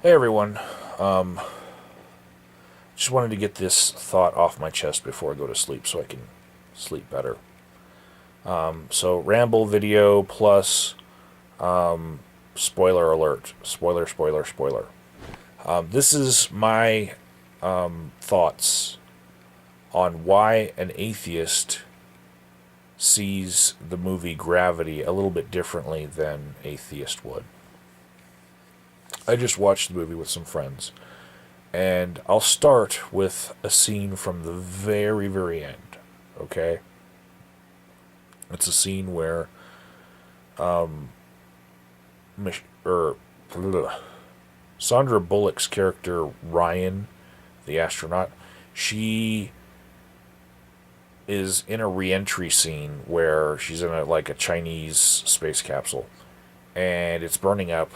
Hey everyone. Um, just wanted to get this thought off my chest before I go to sleep so I can sleep better. So, Ramble video plus spoiler alert. Spoiler, spoiler, spoiler. This is my thoughts on why an atheist sees the movie Gravity a little bit differently than a theist would. I just watched the movie with some friends. And I'll start with a scene from the very, very end. Okay? It's a scene where or Sandra Bullock's character Ryan, the astronaut, she is in a re-entry scene where she's in a Chinese space capsule, and it's burning up,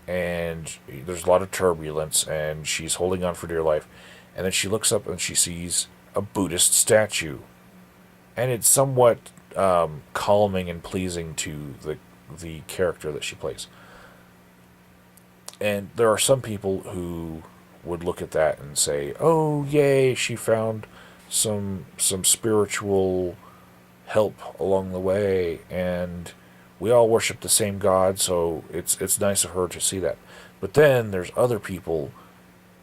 and there's a lot of turbulence, and she's holding on for dear life, and then she looks up and she sees a Buddhist statue, and it's somewhat calming and pleasing to the character that she plays. And there are some people who would look at that and say, "Oh, yay! She found some spiritual help along the way, and we all worship the same God, so it's nice of her to see that." But then there's other people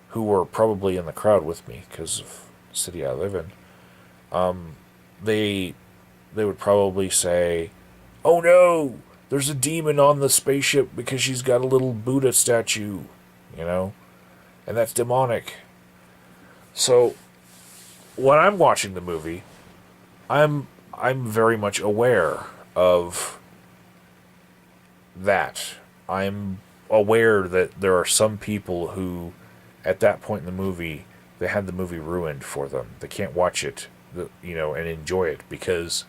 who were probably in the crowd with me because of the city I live in. They they would probably say, "Oh no, there's a demon on the spaceship because she's got a little Buddha statue, you know, and that's demonic." So when I'm watching the movie, I'm very much aware of that. I'm aware that there are some people who, at that point in the movie, they had the movie ruined for them. They can't watch it, and enjoy it because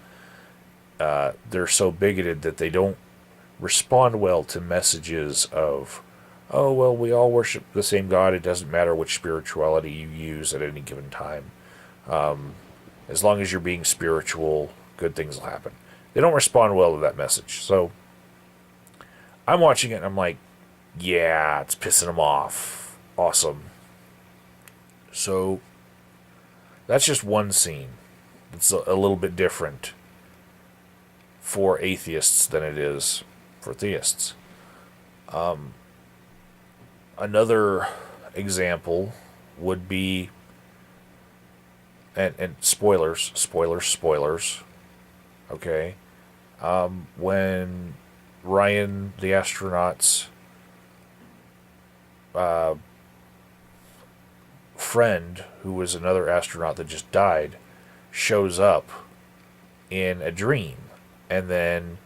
they're so bigoted that they don't respond well to messages of, "Oh, well, we all worship the same God. It doesn't matter which spirituality you use at any given time. As long as you're being spiritual, good things will happen." They don't respond well to that message. So I'm watching it and I'm like, yeah, it's pissing them off. Awesome. So that's just one scene. It's a little bit different for atheists than it is for theists. Another example would be, and spoilers, okay? When Ryan, the astronaut's friend, who was another astronaut that just died, shows up in a dream and then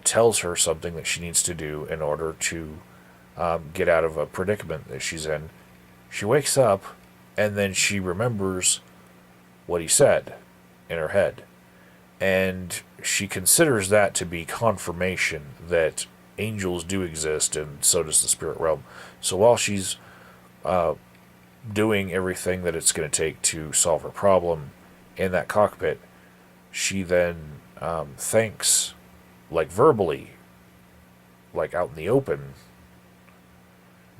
tells her something that she needs to do in order to get out of a predicament that she's in. She wakes up and then she remembers what he said in her head. And she considers that to be confirmation that angels do exist, and so does the spirit realm. So while she's doing everything that it's going to take to solve her problem in that cockpit, she then thanks, like verbally, like out in the open,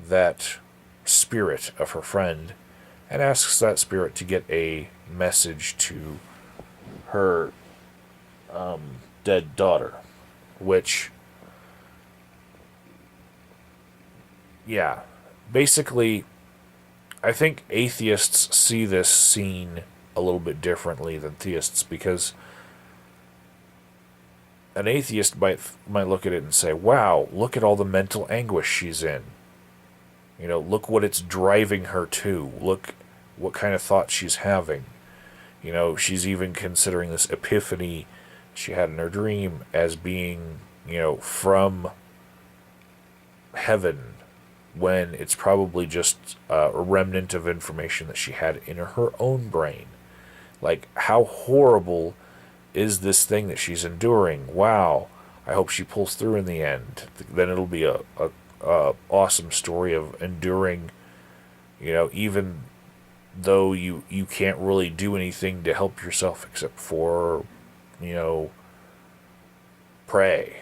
that spirit of her friend, and asks that spirit to get a message to her dead daughter. Which, yeah, basically, I think atheists see this scene a little bit differently than theists, because an atheist might look at it and say, "Wow, look at all the mental anguish she's in. Look what it's driving her to. Look what kind of thoughts she's having. She's even considering this epiphany she had in her dream as being, from heaven, when it's probably just a remnant of information that she had in her own brain. Like, how horrible is this thing that she's enduring? Wow, I hope she pulls through in the end. Then it'll be a awesome story of enduring, even though you can't really do anything to help yourself except for, pray."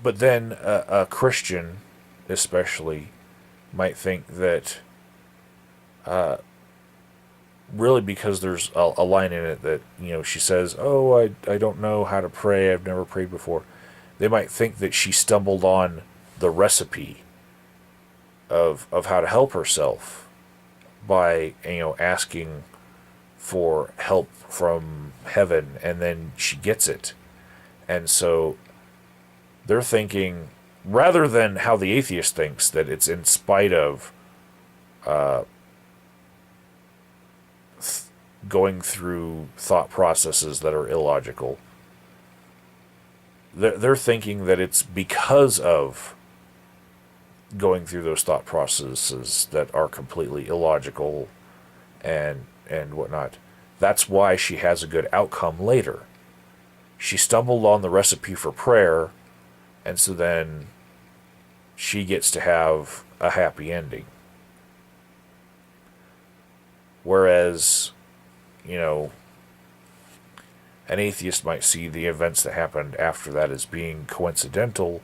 But then a Christian, especially, might think that really because there's a line in it that, she says, "Oh, I don't know how to pray. I've never prayed before." They might think that she stumbled on the recipe of how to help herself by, asking for help from heaven, and then she gets it. And so they're thinking, rather than how the atheist thinks, that it's in spite of going through thought processes that are illogical. They're thinking that it's because of going through those thought processes that are completely illogical and whatnot. That's why she has a good outcome later. She stumbled on the recipe for prayer, and so then she gets to have a happy ending. Whereas, an atheist might see the events that happened after that as being coincidental,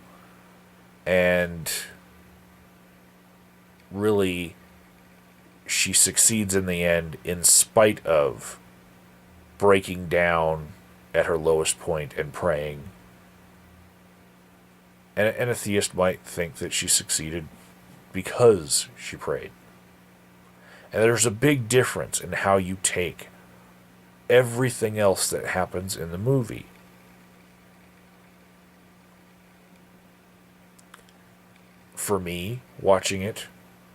and really she succeeds in the end in spite of breaking down at her lowest point and praying. And an atheist might think that she succeeded because she prayed. And there's a big difference in how you take everything else that happens in the movie. For me, watching it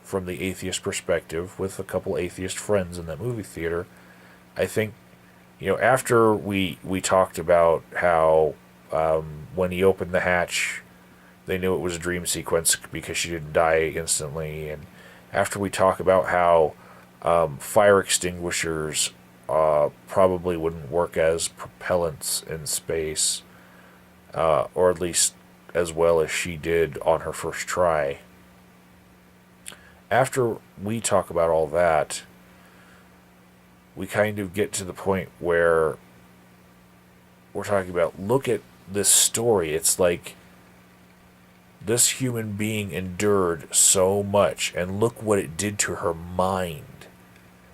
from the atheist perspective with a couple atheist friends in that movie theater, I think, after we talked about how when he opened the hatch, they knew it was a dream sequence because she didn't die instantly, and after we talk about how fire extinguishers probably wouldn't work as propellants in space, or at least as well as she did on her first try. After we talk about all that, we kind of get to the point where we're talking about, look at this story. It's like this human being endured so much, and look what it did to her mind.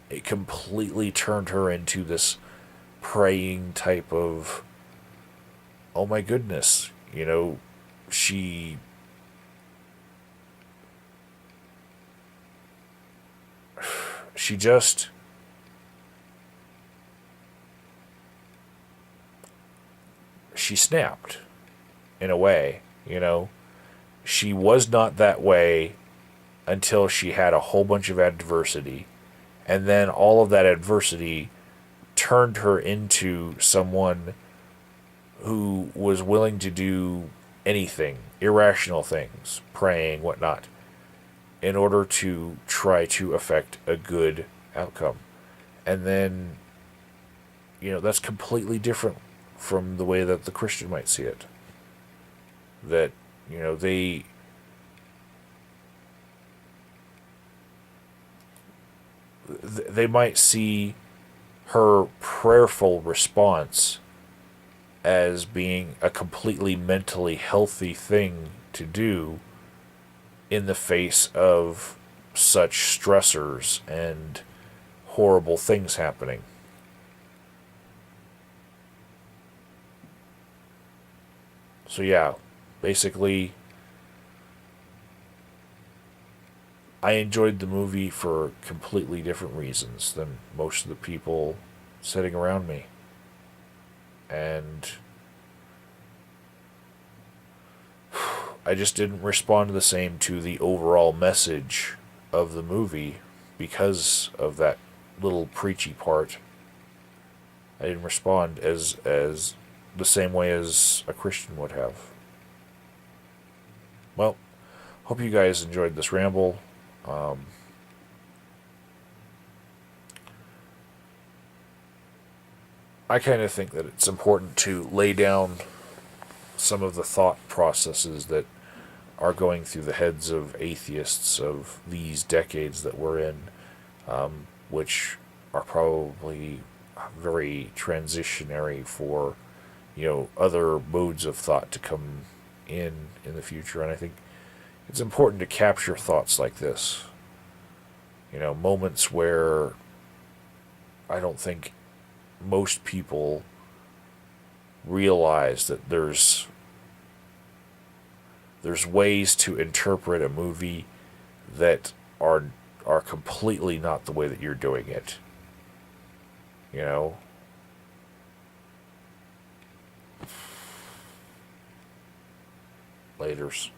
It completely turned her into this praying type of, oh my goodness, she just she snapped in a way. She was not that way until she had a whole bunch of adversity, and then all of that adversity turned her into someone who was willing to do anything, irrational things, praying, whatnot, in order to try to affect a good outcome. And then, that's completely different from the way that the Christian might see it. That, they might see her prayerful response as being a completely mentally healthy thing to do in the face of such stressors and horrible things happening. So yeah, basically, I enjoyed the movie for completely different reasons than most of the people sitting around me. And I just didn't respond the same to the overall message of the movie because of that little preachy part. I didn't respond as the same way as a Christian would have. Well, hope you guys enjoyed this ramble. I kind of think that it's important to lay down some of the thought processes that are going through the heads of atheists of these decades that we're in, which are probably very transitionary for, other modes of thought to come in the future, and I think it's important to capture thoughts like this. Moments where I don't think most people realize that there's ways to interpret a movie that are completely not the way that you're doing it. You know? Laters.